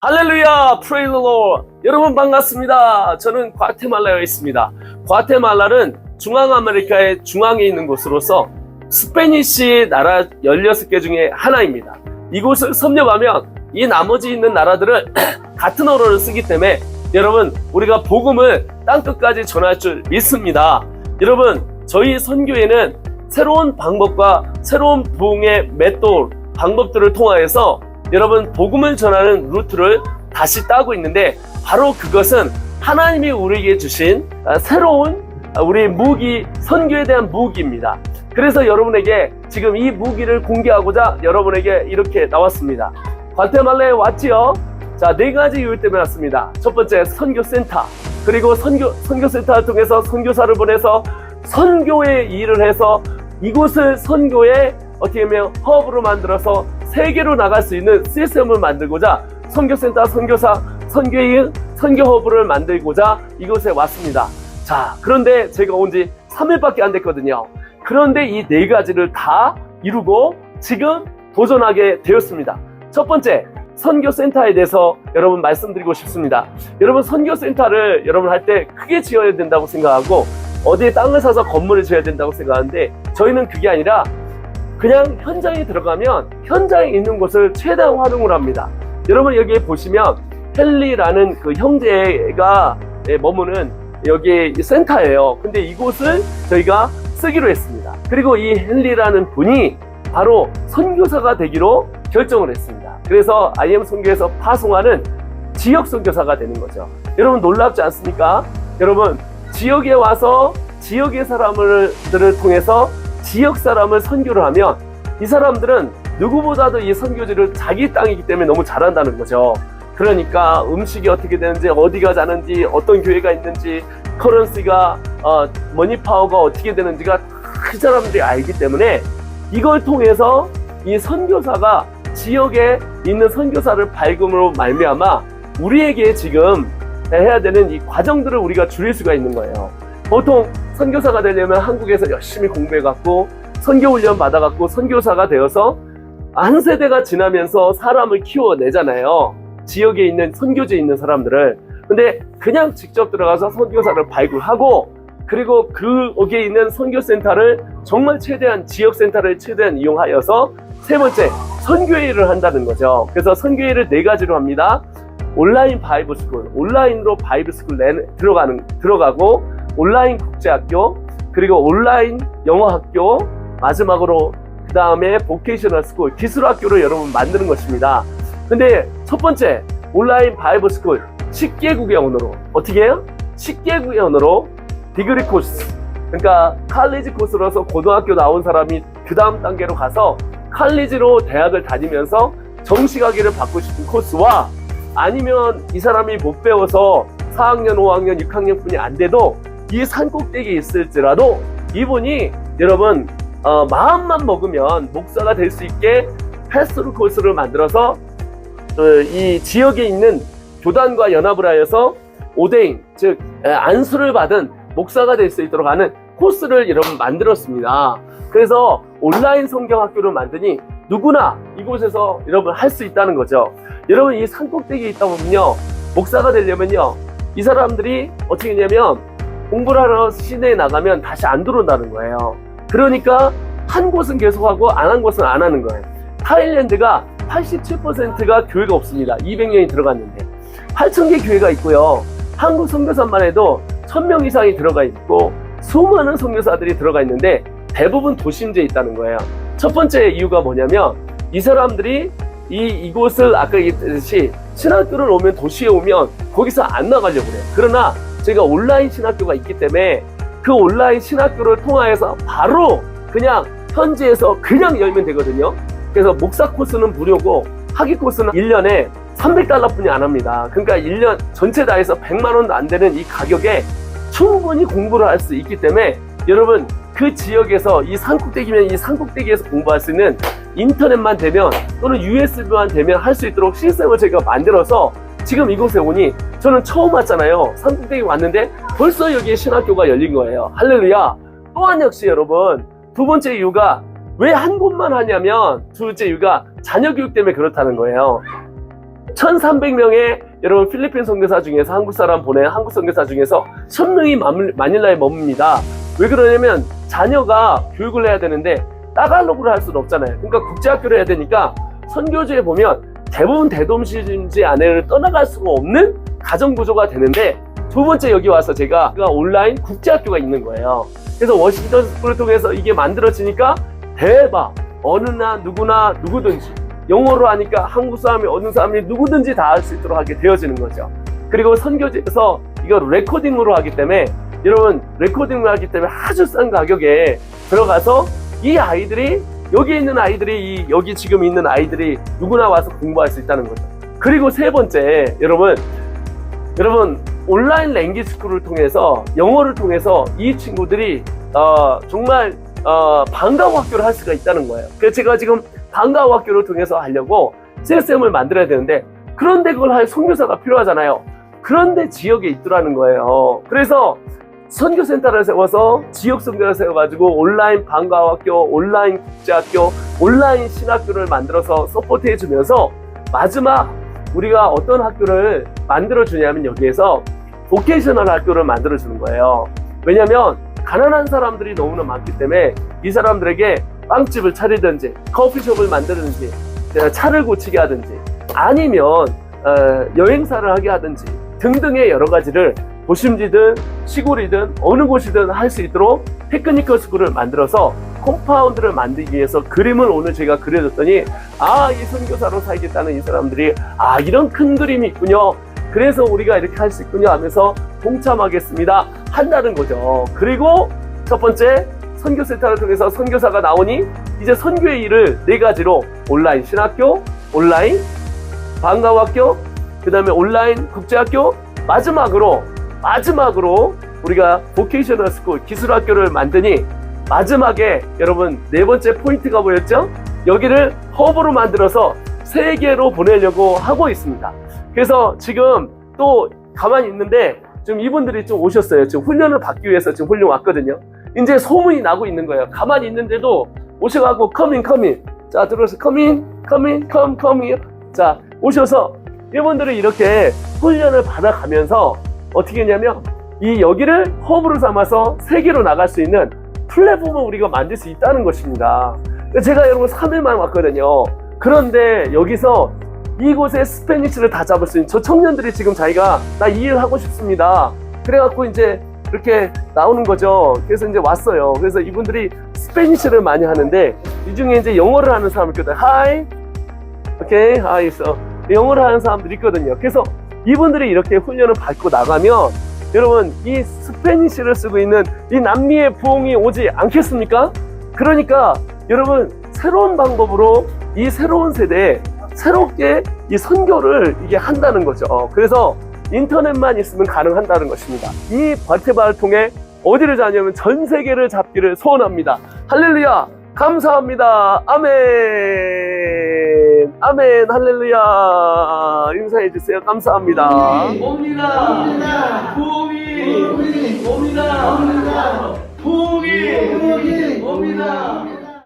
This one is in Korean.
할렐루야! 프레이즈 로 여러분 반갑습니다. 저는 과테말라에 있습니다. 과테말라는 중앙아메리카의 중앙에 있는 곳으로서 스페니시 나라 16개 중에 하나입니다. 이곳을 섭렵하면 이 나머지 있는 나라들은 같은 언어를 쓰기 때문에 여러분 우리가 복음을 땅끝까지 전할 줄 믿습니다. 여러분 저희 선교회는 새로운 방법과 새로운 부흥의 메토드 방법들을 통하여서 여러분 복음을 전하는 루트를 다시 따고 있는데 바로 그것은 하나님이 우리에게 주신 새로운 우리 무기, 선교에 대한 무기입니다. 그래서 여러분에게 지금 이 무기를 공개하고자 여러분에게 이렇게 나왔습니다. 과테말라에 왔지요? 자, 4가지 이유 때문에 왔습니다. 첫 번째, 선교센터. 그리고 선교센터를 통해서 선교사를 보내서 선교의 일을 해서 이곳을 선교의 어떻게 보면 허브로 만들어서 세계로 나갈 수 있는 시스템을 만들고자 선교센터, 선교사, 선교인, 선교 허브를 만들고자 이곳에 왔습니다. 자, 그런데 제가 온 지 3일밖에 안 됐거든요. 그런데 이 4가지를 다 이루고 지금 도전하게 되었습니다. 첫 번째, 선교센터에 대해서 여러분 말씀드리고 싶습니다. 여러분 선교센터를 여러분 할 때 크게 지어야 된다고 생각하고 어디에 땅을 사서 건물을 지어야 된다고 생각하는데 저희는 그게 아니라 그냥 현장에 들어가면 현장에 있는 곳을 최대한 활용을 합니다. 여러분 여기 보시면 헨리라는 그 형제가 머무는 여기 센터예요. 근데 이곳을 저희가 쓰기로 했습니다. 그리고 이 헨리라는 분이 바로 선교사가 되기로 결정을 했습니다. 그래서 IM 선교에서 파송하는 지역 선교사가 되는 거죠. 여러분 놀랍지 않습니까? 여러분 지역에 와서 지역의 사람들을 통해서 지역 사람을 선교를 하면 이 사람들은 누구보다도 이 선교지를 자기 땅이기 때문에 너무 잘한다는 거죠. 그러니까 음식이 어떻게 되는지, 어디가 자는지, 어떤 교회가 있는지, 커런시가 머니파워가 어떻게 되는지가 그 사람들이 알기 때문에 이걸 통해서 이 선교사가 지역에 있는 선교사를 발굴로 말미암아 우리에게 지금 해야 되는 이 과정들을 우리가 줄일 수가 있는 거예요. 보통 선교사가 되려면 한국에서 열심히 공부해갖고 선교훈련 받아갖고 선교사가 되어서 한 세대가 지나면서 사람을 키워내잖아요. 지역에 있는 선교지에 있는 사람들을. 근데 그냥 직접 들어가서 선교사를 발굴하고 그리고 거기에 있는 선교센터를 정말 최대한 지역센터를 최대한 이용하여서 세 번째 선교회를 한다는 거죠. 그래서 선교회를 4가지로 합니다. 온라인 바이블스쿨, 온라인으로 바이블스쿨 들어가고 온라인 국제학교, 그리고 온라인 영어학교, 마지막으로 그 다음에 보케이셔널 스쿨, 기술학교를 여러분 만드는 것입니다. 근데 첫 번째 온라인 바이블스쿨 10개국의 언어로 어떻게 해요? 10개국의 언어로 디그리 코스, 그러니까 칼리지 코스로서 고등학교 나온 사람이 그 다음 단계로 가서 칼리지로 대학을 다니면서 정시학위를 받고 싶은 코스와 아니면 이 사람이 못 배워서 4학년, 5학년, 6학년 뿐이 안 돼도 이 산꼭대기에 있을지라도 이분이 여러분 마음만 먹으면 목사가 될 수 있게 패스트루 코스를 만들어서 이 지역에 있는 교단과 연합을 하여서 오데인, 즉 안수를 받은 목사가 될 수 있도록 하는 코스를 여러분 만들었습니다. 그래서 온라인 성경학교를 만드니 누구나 이곳에서 여러분 할 수 있다는 거죠. 여러분 이 산꼭대기에 있다 보면요, 목사가 되려면요 이 사람들이 어떻게 했냐면 공부를 하러 시내에 나가면 다시 안 들어온다는 거예요. 그러니까 한 곳은 계속하고 안 한 곳은 안 하는 거예요. 타일랜드가 87%가 교회가 없습니다. 200년이 들어갔는데 8,000개 교회가 있고요. 한국 선교사만 해도 1,000명 이상이 들어가 있고 수많은 선교사들이 들어가 있는데 대부분 도심지에 있다는 거예요. 첫 번째 이유가 뭐냐면 이 사람들이 이곳을 아까 얘기했듯이 신학교를 오면 도시에 오면 거기서 안 나가려고 그래요. 그러나 제가 온라인 신학교가 있기 때문에 그 온라인 신학교를 통하여서 바로 그냥 현지에서 그냥 열면 되거든요. 그래서 목사 코스는 무료고 학위 코스는 1년에 $300 뿐이 안 합니다. 그러니까 1년 전체 다 해서 100만 원도 안 되는 이 가격에 충분히 공부를 할 수 있기 때문에 여러분 그 지역에서 이 산꼭대기면 이 산꼭대기에서 공부할 수 있는 인터넷만 되면 또는 USB만 되면 할 수 있도록 시스템을 제가 만들어서 지금 이곳에 오니 저는 처음 왔잖아요. 산꼭대기 왔는데 벌써 여기에 신학교가 열린 거예요. 할렐루야. 또한 역시 여러분 두 번째 이유가 왜 한 곳만 하냐면 두 번째 이유가 자녀 교육 때문에 그렇다는 거예요. 1300명의 여러분 필리핀 선교사 중에서 한국 사람 보낸 한국 선교사 중에서 1000명이 마닐라에 머뭅니다. 왜 그러냐면 자녀가 교육을 해야 되는데 따갈로그를 할 수는 없잖아요. 그러니까 국제학교를 해야 되니까 선교지에 보면 대부분 대도시 안에를 떠나갈 수가 없는 가정구조가 되는데 두 번째 여기 와서 제가 온라인 국제학교가 있는 거예요. 그래서 워싱턴 스쿨을 통해서 이게 만들어지니까 대박! 어느 나 누구나 누구든지 영어로 하니까 한국 사람이 어느 사람이 누구든지 다 할 수 있도록 하게 되어지는 거죠. 그리고 선교지에서 이거 레코딩으로 하기 때문에 여러분 레코딩을 하기 때문에 아주 싼 가격에 들어가서 이 아이들이 여기 있는 아이들이 여기 지금 있는 아이들이 누구나 와서 공부할 수 있다는 거죠. 그리고 세 번째 여러분 온라인 랭귀지 스쿨을 통해서 영어를 통해서 이 친구들이 정말 방과후 학교를 할 수가 있다는 거예요. 그래서 제가 지금 방과후 학교를 통해서 하려고 시스템을 만들어야 되는데 그런데 그걸 할 선교사가 필요하잖아요. 그런데 지역에 있더라는 거예요. 그래서 선교센터를 세워서 지역 선교를 세워가지고 온라인 방과후 학교, 온라인 국제학교, 온라인 신학교를 만들어서 서포트해 주면서 마지막 우리가 어떤 학교를 만들어 주냐면 여기에서 보케이셔널 학교를 만들어 주는 거예요. 왜냐면 가난한 사람들이 너무나 많기 때문에 이 사람들에게 빵집을 차리든지 커피숍을 만들든지 차를 고치게 하든지 아니면 여행사를 하게 하든지 등등의 여러 가지를 도심지든 시골이든 어느 곳이든 할 수 있도록 테크니컬 스쿨을 만들어서 컴파운드를 만들기 위해서 그림을 오늘 제가 그려줬더니 이 선교사로 살겠다는 이 사람들이 이런 큰 그림이 있군요. 그래서 우리가 이렇게 할 수 있군요 하면서 동참하겠습니다 한다는 거죠. 그리고 첫 번째 선교센터를 통해서 선교사가 나오니 이제 선교의 일을 네 가지로 온라인 신학교, 온라인 방과후학교, 그 다음에 온라인 국제학교, 마지막으로 우리가 보케이셔널 스쿨 기술학교를 만드니 마지막에 여러분 네 번째 포인트가 뭐였죠? 여기를 허브로 만들어서 세계로 보내려고 하고 있습니다. 그래서 지금 또 가만히 있는데 지금 이분들이 좀 오셨어요. 지금 훈련을 받기 위해서 지금 훈련 왔거든요. 이제 소문이 나고 있는 거예요. 가만히 있는데도 오셔가지고 come in. 자, 들어서 come in. 자, 오셔서 이분들이 이렇게 훈련을 받아가면서 어떻게 했냐면 이 여기를 허브로 삼아서 세계로 나갈 수 있는 플랫폼을 우리가 만들 수 있다는 것입니다. 제가 여러분 3일만 왔거든요. 그런데 여기서 이곳에 스페니쉬를 다 잡을 수 있는 저 청년들이 지금 자기가 나 이 일 하고 싶습니다. 그래갖고 이제 이렇게 나오는 거죠. 그래서 이제 왔어요. 그래서 이분들이 스페니쉬를 많이 하는데 이 중에 이제 영어를 하는 사람이 있거든요. Hi, okay, hi. So 영어를 하는 사람들이 있거든요. 그래서 이분들이 이렇게 훈련을 받고 나가면 여러분 이 스페니쉬를 쓰고 있는 이 남미의 부흥이 오지 않겠습니까? 그러니까 여러분 새로운 방법으로 이 새로운 세대에 새롭게 이 선교를 이게 한다는 거죠. 그래서 인터넷만 있으면 가능한다는 것입니다. 이 과테말을 통해 어디를 가냐면 전 세계를 잡기를 소원합니다. 할렐루야! 감사합니다. 아멘. 아멘. 할렐루야. 인사해 주세요. 감사합니다. 옵니다. 부흥이 옵니다. 부흥이 옵니다.